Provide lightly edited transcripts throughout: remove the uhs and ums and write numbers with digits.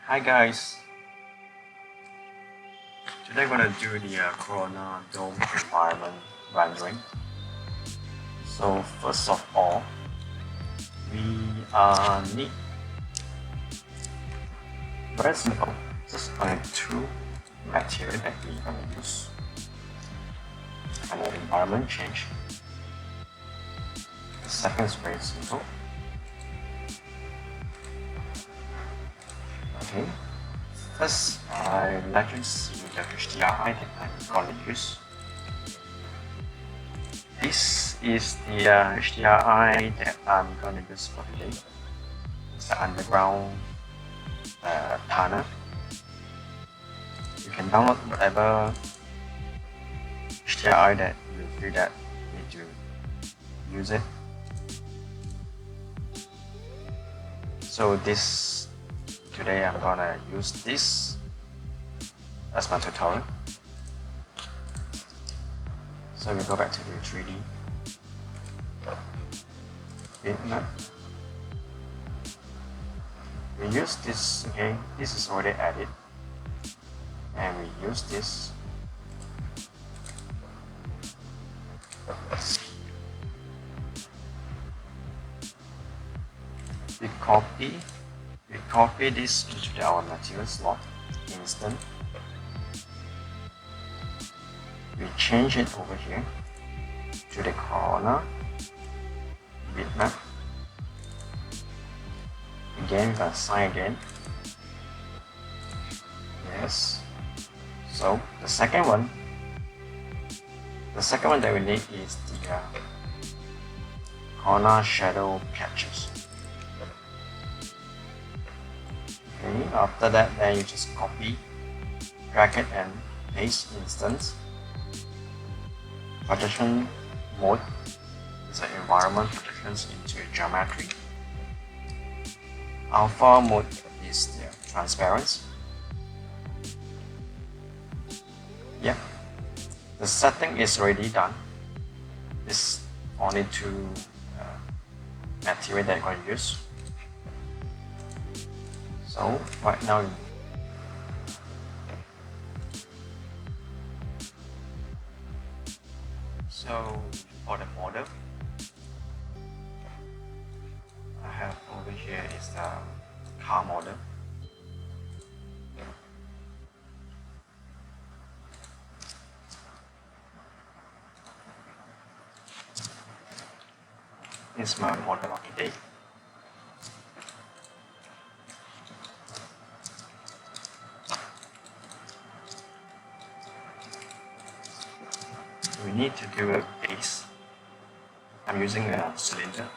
Hi guys, today we're gonna do the Corona Dome environment rendering. So first of all, we need very simple, just only two material that we're gonna use and the environment change. The second is very simple. Okay. First, let you see the HDRI that I'm going to use. This is the HDRI that I'm going to use for today. It's the underground panel. You can download whatever HDRI that you feel that you need to use it. So today I'm gonna use this as my tutorial. So we go back to the 3D bitmap. We use this, okay, this is already added, and we use this. We copy this into our material slot instant. We change it over here to the corner bitmap. Again, we assign again. Yes. So the second one that we need is the corner shadow patches. Okay, after that, then you just copy, drag it, and paste instance. Projection mode is an environment projections into geometry. Alpha mode is the transparency. Yeah, the setting is already done. It's only two material that I'm going to use. So right now, for the model, I have over here is the car model. This is my model of the day. We need to do a base. I'm using a cylinder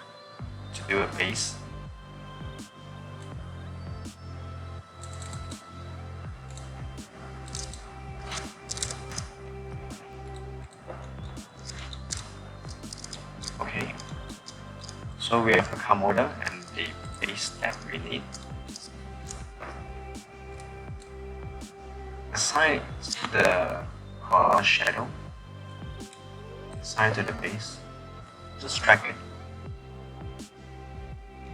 to do a base. Okay, so we have the car model and the base that we need. Assign the color shadow. Assign to the base. Just drag it.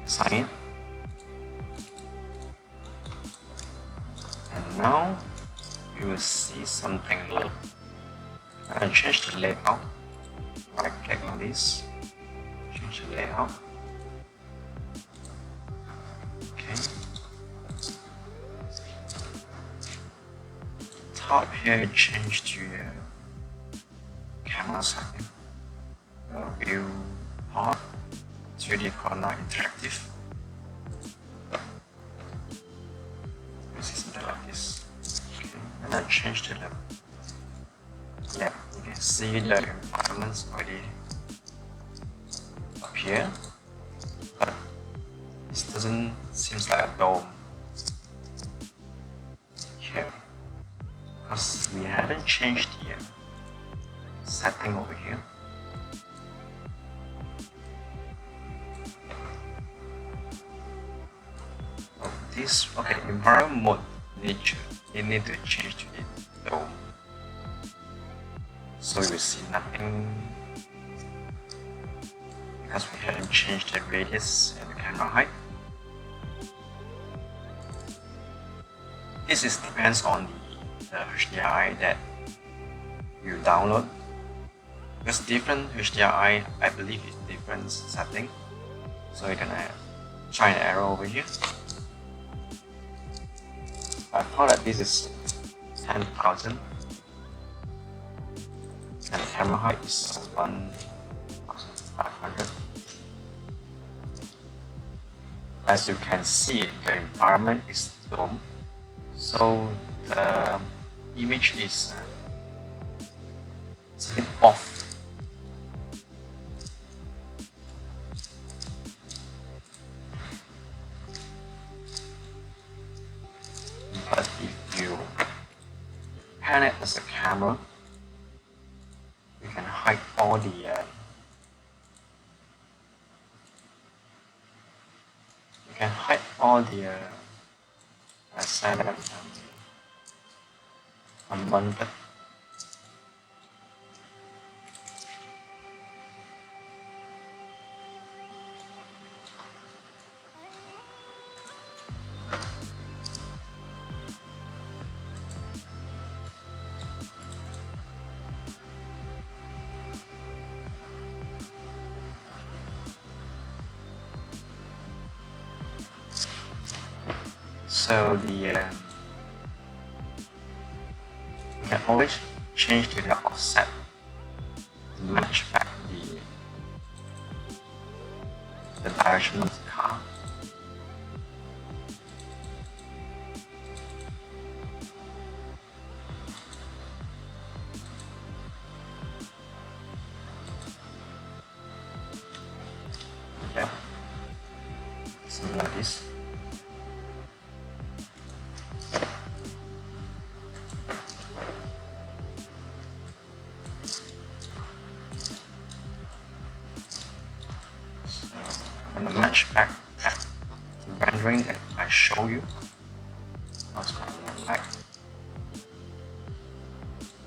Assign it. And now you will see something little. I'm gonna change the layout. Right click on this. Change the layout. Okay. Top here, change to camera setting. View part 3D corner interactive. You see something like this. Okay. And then change to the left. You can see the environments already appear, but this doesn't seem like a dome here because we haven't changed the setting over here. Okay, environment mode you need to change to the dome. So you will see nothing because we haven't changed the radius and the camera height. This depends on the HDRI that you download. Because different HDRI, I believe, is different setting. So you can try an arrow over here. I thought that this is 10,000 and the camera height is 1,500. As you can see, the environment is dome, so the image is a bit off. But if you pan it as a camera, you can hide all the silent unwanted. So you can always change to the offset to match back the direction of the car. Yeah, something like this. And the match back at the rendering that I show you. I'll go back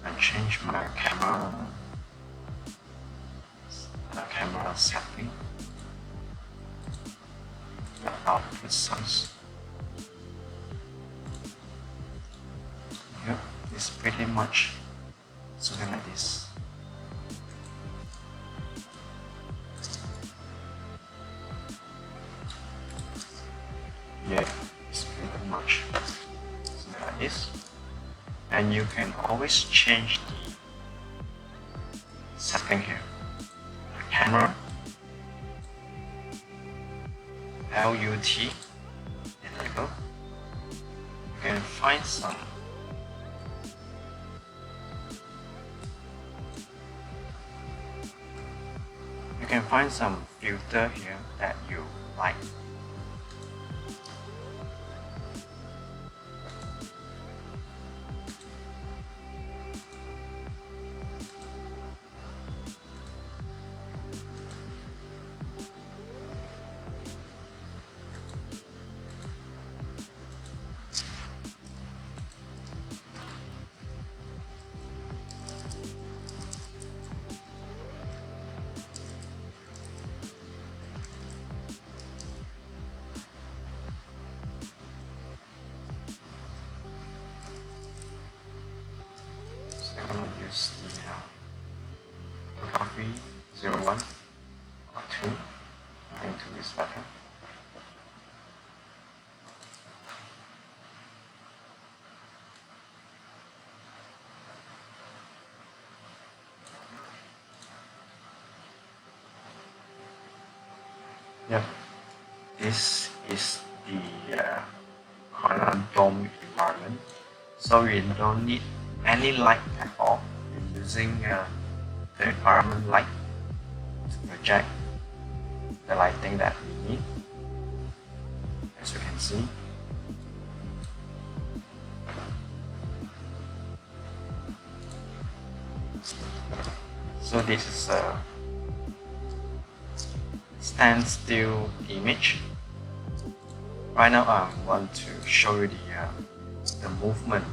and change my camera setting. The output size. Yep, it's pretty much something like this. Yeah, it's pretty much something like this. And you can always change the setting here. The camera, LUT, enable. You can find some filter here that you like. I'm going to use the copy 01 or 2 into this button. Yep, this is the corner dome environment, so you don't need any light at all. You're using the environment light to project the lighting that we need, as you can see. So this is a standstill image. Right now I want to show you the movement.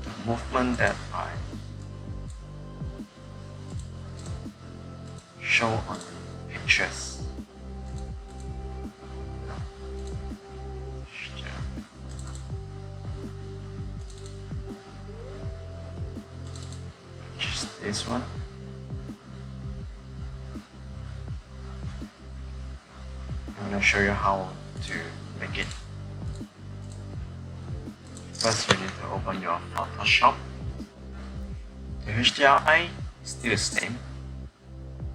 The movement that I show on the pictures. this one. I'm going to show you how to make it. First, you need to open your Photoshop. The HDRI is still the same.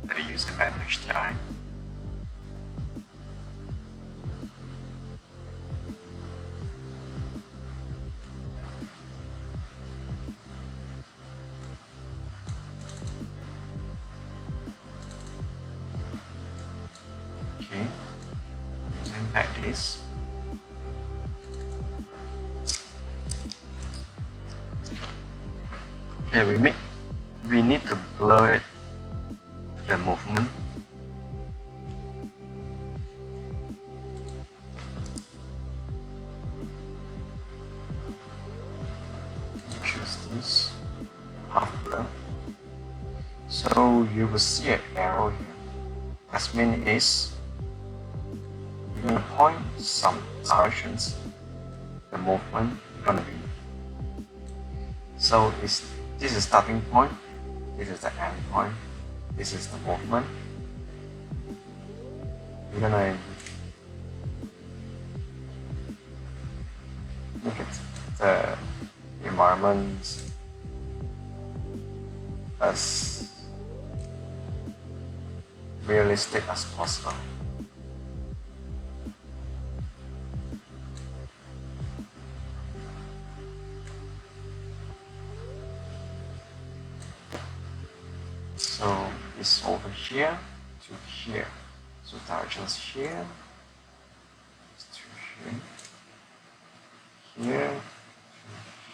The user map HDRI. Okay, using like this. Okay, we need to blur it, the movement. Choose this half blur. So you will see an arrow here. That means you can point some directions. The movement is gonna be. So this is starting point. This is the end point. This is the movement. We're gonna make it the environment as realistic as possible. So it's over here to here. So directions here to here, here to here,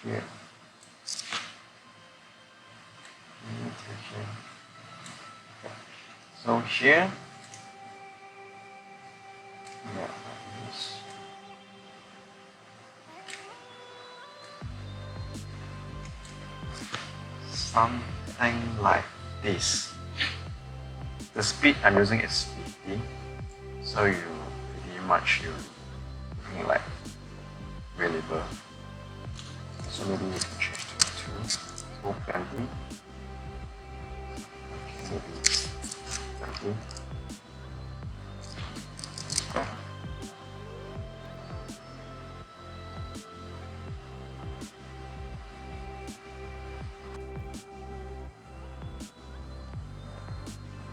here to here. So here, yeah, like this. Something like this. The speed I'm using is 50, so you pretty much looking like really blur. So maybe you can change to 220. Maybe 20.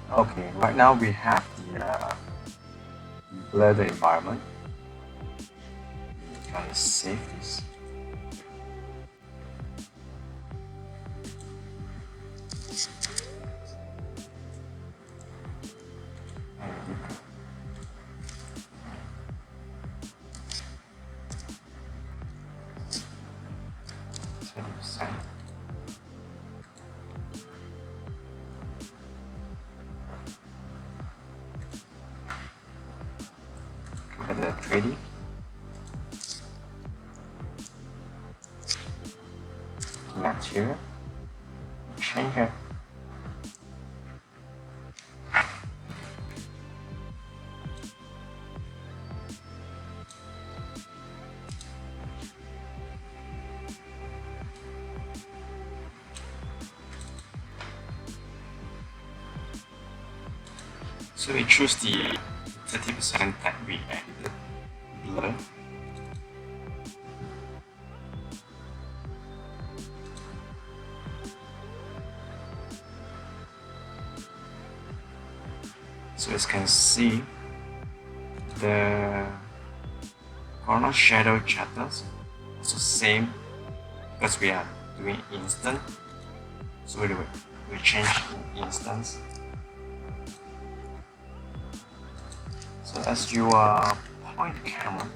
Okay, right now we have the blur the environment. You can save this. The 3D. Material. Change it. So we choose the 30% that we added blur. So as you can see, the corner shadow chapters also same because we are doing instant. So we change in instance. So as you point the camera,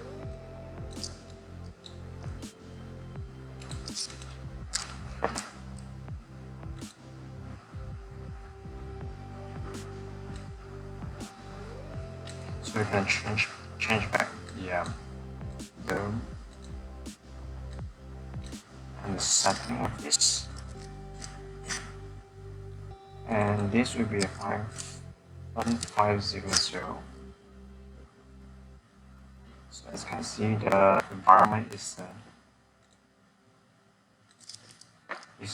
so we can change back the and the setting of this, and this will be a 1500. So as you can see, the environment is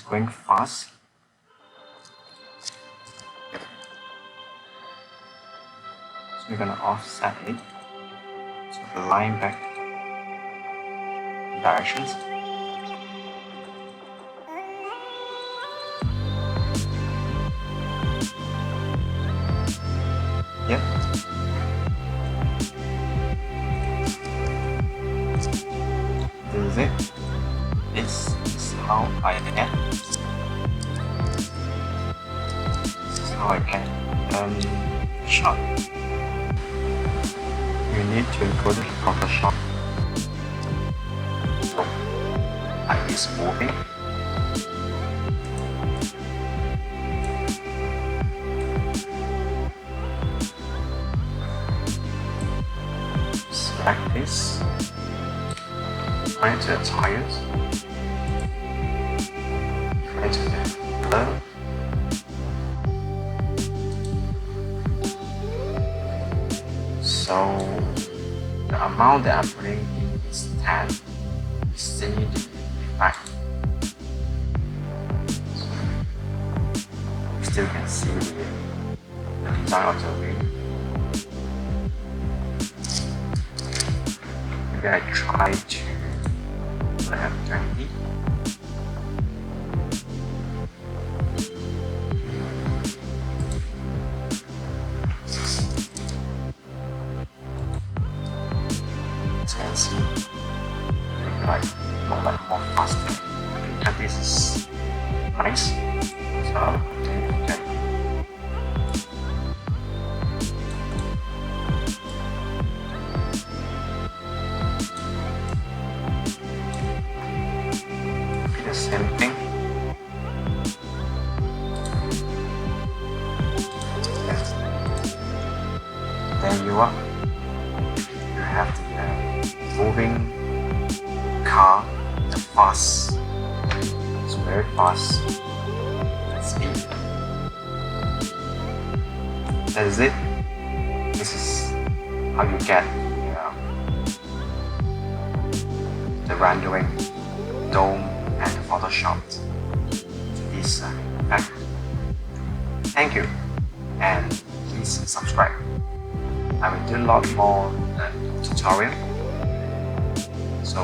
going fast. we're gonna offset it to align back directions. Yep. This is it. This is how I get. This is how I get shot. You need to go to Photoshop. So I is moving. Select this. Point to the tires. Point to the blur. So the amount that I'm putting in is 10. You still need the effect. So you still can see the design of the wing. Maybe I try to have 20. See, like more faster. And this is nice. So okay. The same thing. Yes. There you are. You have the moving car, the fast. It's very fast speed. That is it. This is how you get the rendering, dome, and the Photoshop to this effect. Thank you, and please subscribe. I will do a lot more tutorial. So